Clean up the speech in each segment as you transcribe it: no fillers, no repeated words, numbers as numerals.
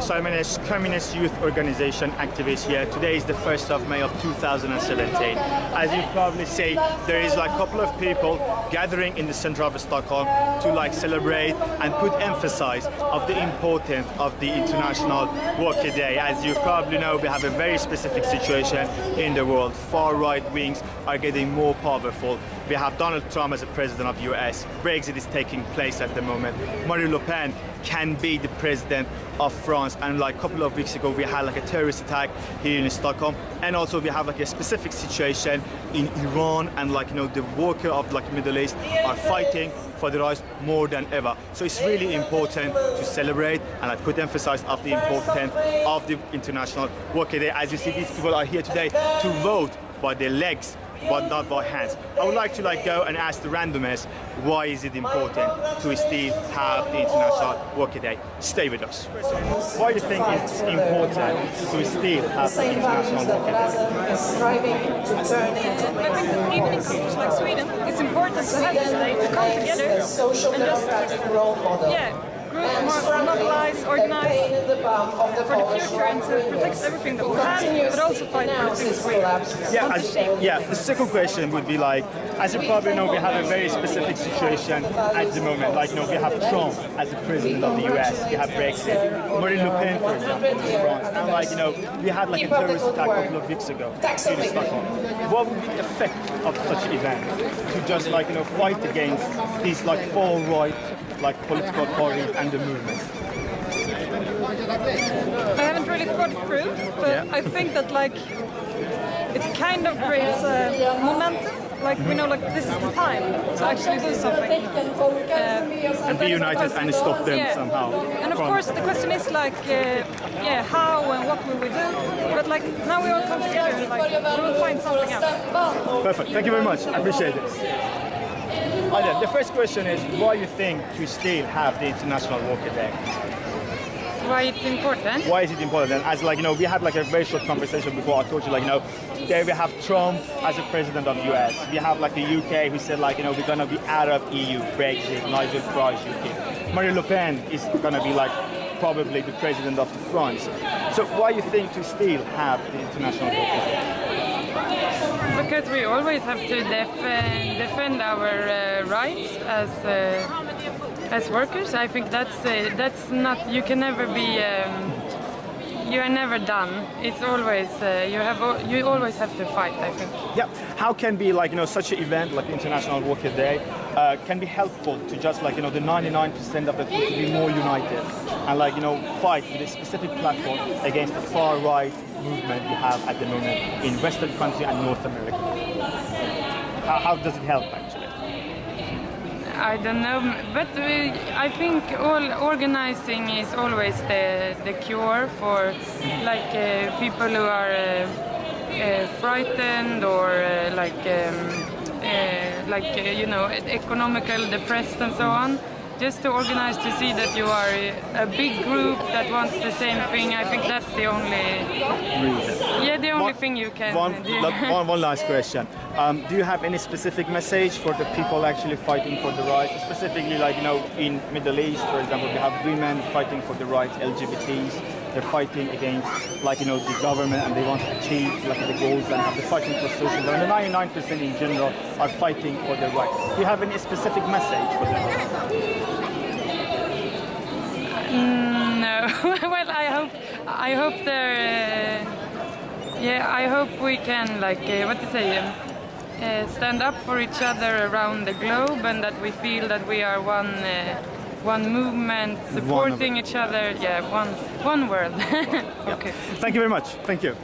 So I'm a communist youth organization activist here. Today is the 1st of May of 2017. As you probably see, there is like a couple of people gathering in the center of Stockholm to like celebrate and put emphasis of the importance of the International Worker Day. As you probably know, we have a very specific situation in the world. Far right wings are getting more powerful. We have Donald Trump as the president of the US. Brexit is taking place at the moment. Marine Le Pen can be the president of France, and like a couple of weeks ago we had like a terrorist attack here in Stockholm, and also we have like a specific situation in Iran, and like the worker of like Middle East are fighting for the rights more than ever. So it's really important to celebrate and like put emphasis of the importance of the International Worker Day. As you see, these people are here today to vote by their legs but not by hands. I would like to like go and ask the randomers, why is it important to still have the International Worker Day? Stay with us. Why do you think it's important to still have the International Worker Day? I think even in countries like Sweden, it's important to have this day to come together and just group, mobilize, organize for the future and to protect everything that we have, but also fight for the things we The second question would be like, as you probably know, we have a very specific situation at the moment. Like, we have Trump as the president of the US, we have Brexit, Marine Le Pen, for example, in France, and like, we had like a terrorist attack a couple of weeks ago in Stockholm. What would be the effect of such an event to just like, fight against these like far right like political parties and the movement? I haven't really thought it through, but I think that like it kind of creates a momentum. Like we know, like this is the time to actually do something and be united and stop them somehow. And of course, the question is like, how and what will we do? But like now we all come together and like we will find something else. Perfect. Thank you very much. I appreciate it. The first question is, why you think we still have the International Worker Day? Why it's important? Why is it important? As like, we had like a very short conversation before. I told you like, there we have Trump as the president of the US. We have like the UK who said like, we're gonna be out of EU, Brexit, Nigel Farage, UK. Marine Le Pen is gonna be like probably the president of France. So why you think we still have the International Worker Day? Because we always have to defend our rights as workers. I think that's not. You can never be. You are never done. It's always you always have to fight. I think. Yeah. How can be like such an event like the International Worker Day can be helpful to just like the 99% of the people to be more united and like fight with a specific platform against the far right movement we have at the moment in Western country and North America. How does it help actually? I don't know, but I think organizing is always the cure for like people who are frightened or economical depressed and so on. Just to organize to see that you are a big group that wants the same thing. I think that's the only the only thing you can do. One last question. Do you have any specific message for the people actually fighting for the rights? Specifically, like in Middle East, for example, we have women fighting for the rights, LGBTs. They're fighting against the government, and they want to achieve like the goals, and they're fighting for social. And the 99% in general are fighting for their rights. Do you have any specific message for them? No. Well, I hope they're. I hope we can like stand up for each other around the globe, and that we feel that we are one movement, supporting each other. Yeah, one world. Okay. Thank you very much. Thank you.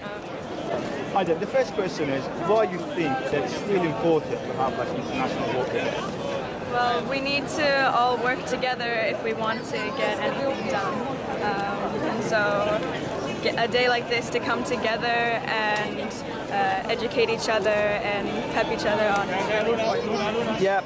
The first question is, why you think that it's still important to have like International Worker Day? Well, we need to all work together if we want to get anything done. And so a day like this to come together and educate each other and pep each other on is really important. Yeah.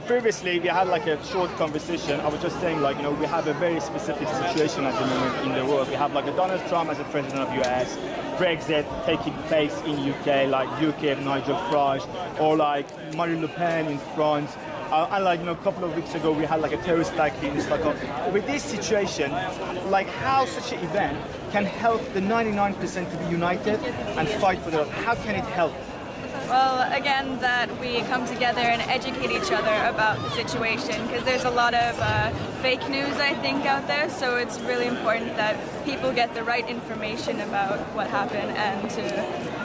Previously, we had like a short conversation. I was just saying, like, we have a very specific situation at the moment in the world. We have like a Donald Trump as the president of US, Brexit taking place in UK, like UK Nigel Farage, or like Marine Le Pen in France, And like, you know, a couple of weeks ago, we had like a terrorist attack here in Stockholm. With this situation, like how such an event can help the 99% to be united and fight for the right? How can it help? Well, again, that we come together and educate each other about the situation, because there's a lot of fake news, I think, out there. So it's really important that people get the right information about what happened and to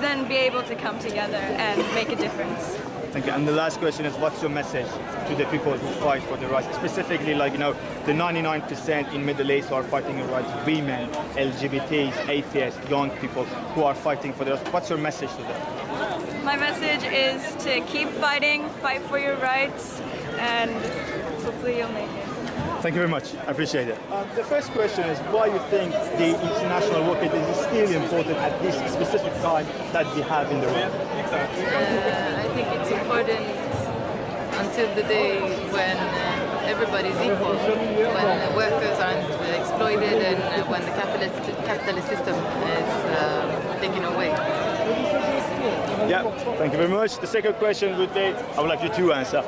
then be able to come together and make a difference. Thank you. And the last question is, what's your message to the people who fight for the rights? Specifically, like, you know, the 99% in Middle East who are fighting for rights, women, LGBTs, atheists, young people who are fighting for the rights. What's your message to them? My message is to keep fighting, fight for your rights, and hopefully you'll make it. Thank you very much. I appreciate it. The first question is why you think the international work is still important at this specific time that we have in the world? I think it's important until the day when everybody's equal, when the workers aren't exploited and when the capitalist system is taken away. Yeah, thank you very much. The second question would be, I would like you to answer.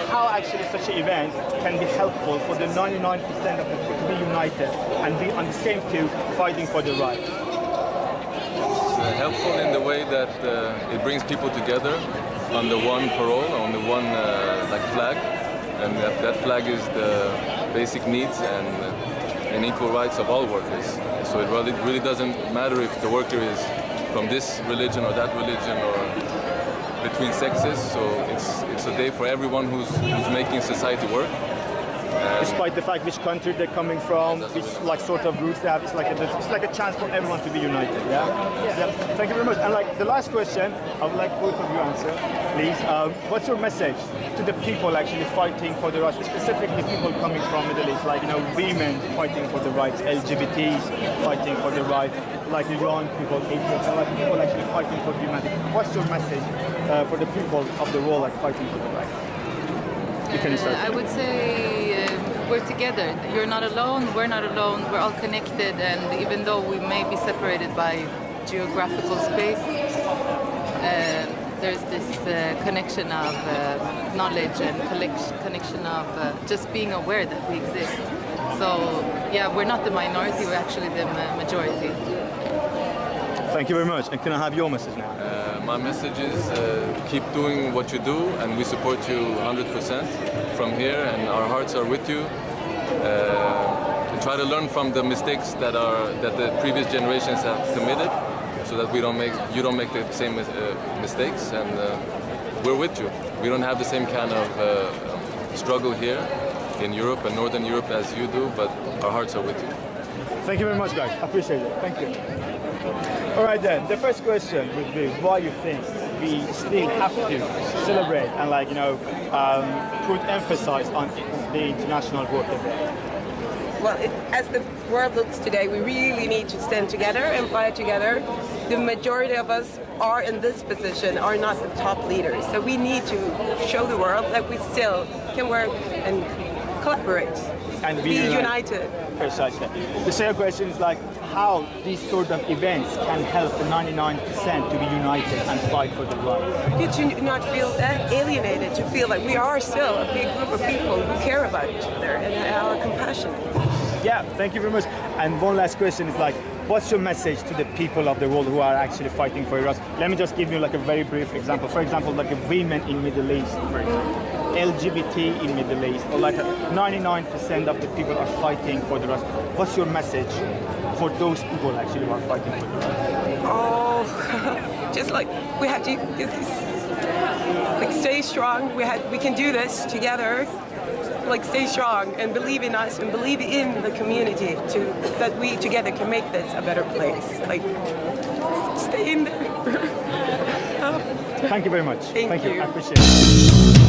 How actually such an event can be helpful for the 99% of the people to be united and be on the same queue fighting for the right? It's helpful in the way that it brings people together under one parole, under one like flag, and that flag is the basic needs and equal rights of all workers. So it really doesn't matter if the worker is from this religion or that religion or between sexes. So it's a day for everyone who's making society work. Despite the fact which country they're coming from, which like sort of roots they have, it's like a chance for everyone to be united. Yeah. Thank you very much. And like the last question, I would like both of you answer, please. What's your message to the people actually fighting for the rights, specifically people coming from Middle East, like, you know, women fighting for the rights, LGBTs fighting for the rights, like young people, atheists, like people actually fighting for humanity. What's your message for the people of the world like fighting for the rights? I would say we're together. You're not alone, we're not alone, we're all connected, and even though we may be separated by geographical space, there's this connection of knowledge and connection of just being aware that we exist. So yeah, we're not the minority, we're actually the majority. Thank you very much. And can I have your message now? My message is keep doing what you do, and we support you 100% from here, and our hearts are with you. And try to learn from the mistakes that the previous generations have committed, so that you don't make the same mistakes. And we're with you. We don't have the same kind of struggle here in Europe and Northern Europe as you do, but our hearts are with you. Thank you very much, guys. I appreciate it. Thank you. All right then, the first question would be why you think we still have to celebrate and, like, you know, put emphasis on the International Worker Day. Well, as the world looks today, we really need to stand together and fight together. The majority of us are in this position, are not the top leaders. So we need to show the world that we still can work and collaborate and be united. Precisely. The second question is like how these sort of events can help the 99% to be united and fight for the right. You to not feel that alienated, to feel like we are still a big group of people who care about each other and are compassionate. Yeah, thank you very much. And one last question is like, what's your message to the people of the world who are actually fighting for your rights? Let me just give you like a very brief example. For example, like a women in Middle East, for example. LGBT in Middle East, or like 99% of the people are fighting for the rights. What's your message for those people actually who are fighting for the rights? Oh, just like we have to like stay strong. We can do this together. Like stay strong and believe in us and believe in the community that we together can make this a better place. Like stay in there. Thank you very much. Thank you. I appreciate it.